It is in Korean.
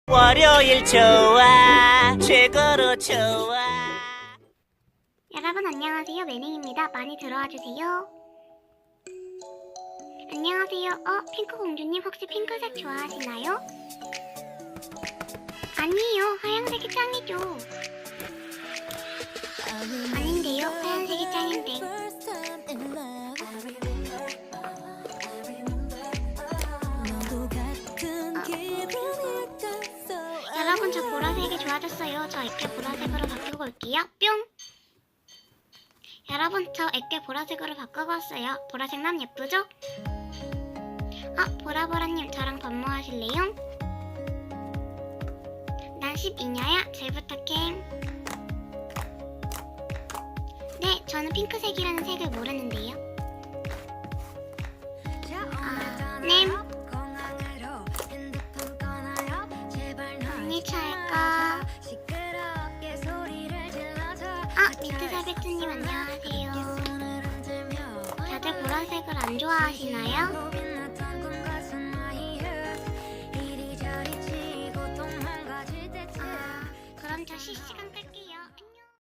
월요일 좋아 최고로 좋아. 여러분 안녕하세요. 매닝입니다. 많이 들어와 주세요. 안녕하세요. 핑크 공주님 혹시 핑크색 좋아하시나요? 아니에요. 하얀색이 짱이죠. 아닌데요. 하얀색이 짱인데. 여러분 저 보라색이 좋아졌어요. 저 액계 보라색으로 바꾸고 올게요. 뿅! 여러분 저 액계 보라색으로 바꾸고 왔어요. 보라색 남 예쁘죠? 보라보라님 저랑 반모하실래요? 난 12냐야? 잘 부탁해. 네, 저는 핑크색이라는 색을 모르는데요. 네. 언니 잘까? 미트사베트님 안녕하세요. 다들 보라색을 안 좋아하시나요?